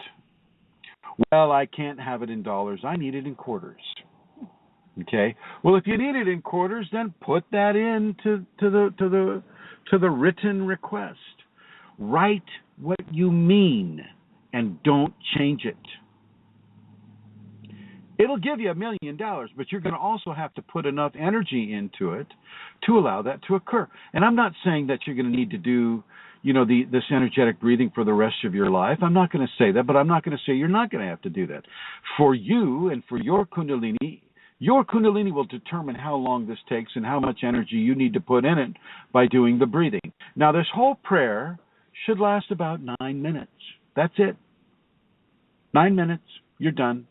Well, I can't have it in dollars. I need it in quarters. Okay. Well, if you need it in quarters, then put that into the written request. Write what you mean and don't change it. It'll give you $1 million, but you're going to also have to put enough energy into it to allow that to occur. And I'm not saying that you're going to need to do, this energetic breathing for the rest of your life. I'm not going to say that, but I'm not going to say you're not going to have to do that. For you and for your Kundalini will determine how long this takes and how much energy you need to put in it by doing the breathing. Now, this whole prayer should last about 9 minutes. That's it. 9 minutes, you're done.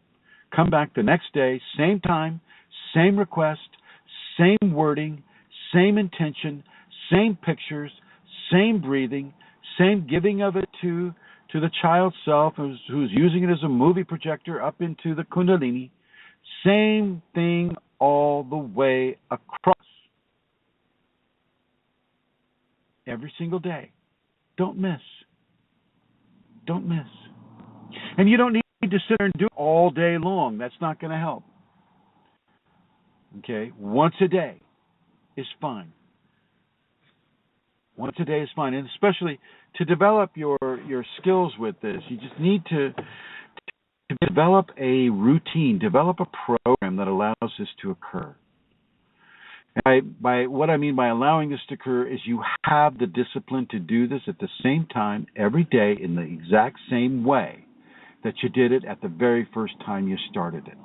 Come back the next day, same time, same request, same wording, same intention, same pictures, same breathing, same giving of it to the child self who's using it as a movie projector up into the Kundalini. Same thing all the way across. Every single day. Don't miss. Don't miss. And you don't need to sit there and do it all day long. That's not going to help. Okay? Once a day is fine. Once a day is fine. And especially to develop your skills with this, you just need to develop a routine, develop a program that allows this to occur. And by what I mean by allowing this to occur is you have the discipline to do this at the same time every day in the exact same way that you did it at the very first time you started it.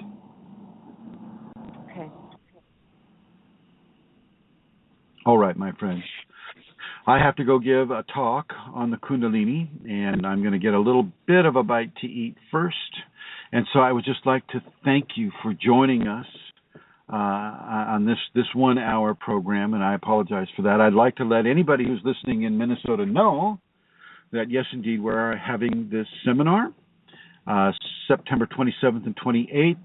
Okay. All right, my friends. I have to go give a talk on the Kundalini, and I'm going to get a little bit of a bite to eat first. And so I would just like to thank you for joining us on this 1 hour program, and I apologize for that. I'd like to let anybody who's listening in Minnesota know that, yes, indeed, we're having this seminar September 27th and 28th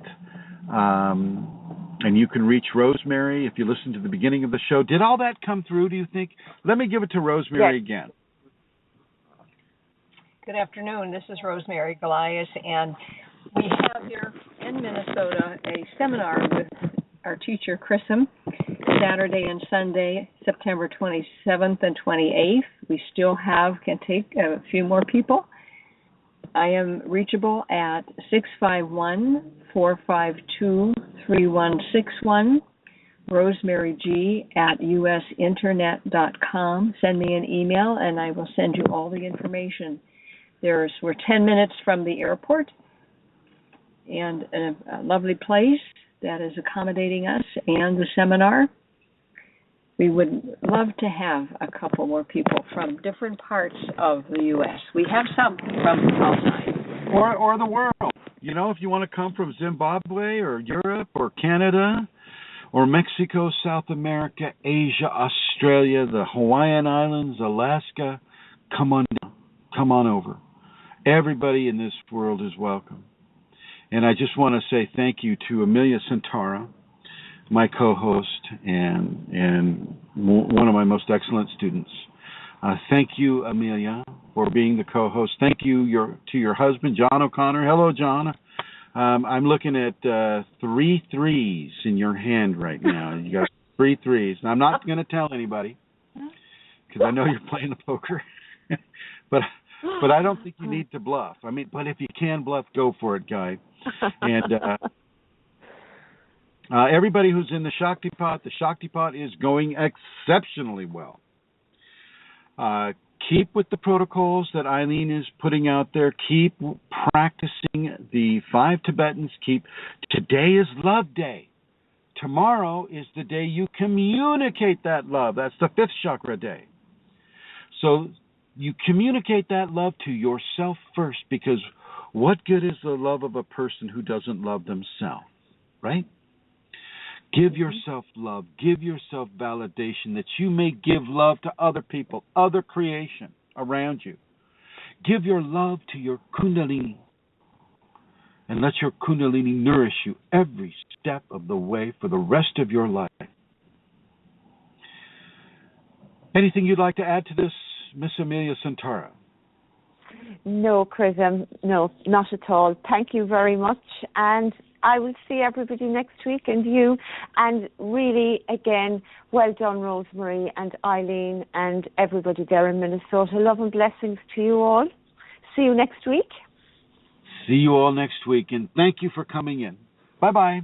And you can reach Rosemary if you listen to the beginning of the show. Did all that come through, do you think? Let me give it to Rosemary again. Good afternoon. This is Rosemary Golias, and we have here in Minnesota a seminar with our teacher, Chrism, Saturday and Sunday, September 27th and 28th. We still can take a few more people. I am reachable at 651-452-3161, Rosemary G at usinternet.com. Send me an email, and I will send you all the information. We're 10 minutes from the airport, and a lovely place that is accommodating us and the seminar. We would love to have a couple more people from different parts of the U.S. We have some from outside. Or the world. You know, if you want to come from Zimbabwe or Europe or Canada or Mexico, South America, Asia, Australia, the Hawaiian Islands, Alaska, come on down. Come on over. Everybody in this world is welcome. And I just want to say thank you to Amelia Santara, my co-host and one of my most excellent students. Thank you, Amelia, for being the co-host. Thank you to your husband, John O'Connor. Hello, John. I'm looking at 3 threes in your hand right now. You got 3 threes. And I'm not going to tell anybody because I know you're playing the poker. But I don't think you need to bluff. I mean, but if you can bluff, go for it, guy. And everybody who's in the Shakti Pot is going exceptionally well. Keep with the protocols that Eileen is putting out there. Keep practicing the 5 Tibetans. Today is Love Day. Tomorrow is the day you communicate that love. That's the 5th chakra day. So you communicate that love to yourself first, because what good is the love of a person who doesn't love themselves, right? Give yourself love. Give yourself validation that you may give love to other people, other creation around you. Give your love to your Kundalini, and let your Kundalini nourish you every step of the way for the rest of your life. Anything you'd like to add to this, Miss Amelia Santara? No, Chrism, no, not at all. Thank you very much, and I will see everybody next week, and you. And really, again, well done, Rosemary and Eileen and everybody there in Minnesota. Love and blessings to you all. See you next week. See you all next week, and thank you for coming in. Bye-bye.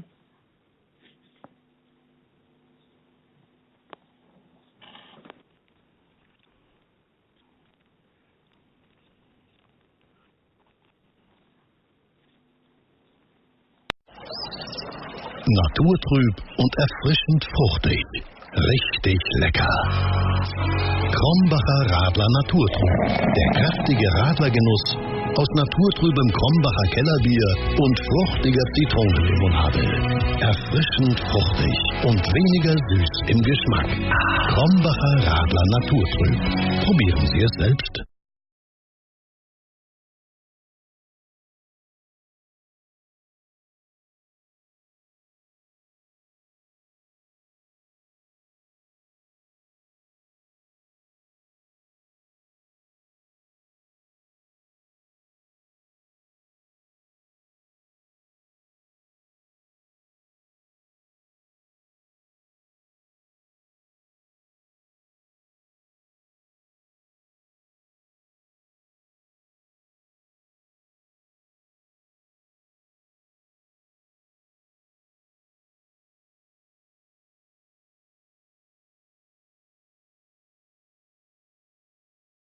Naturtrüb und erfrischend fruchtig. Richtig lecker. Krombacher Radler Naturtrüb. Der kräftige Radlergenuss aus naturtrübem Krombacher Kellerbier und fruchtiger Zitronenlimonade. Erfrischend fruchtig und weniger süß im Geschmack. Krombacher Radler Naturtrüb. Probieren Sie es selbst.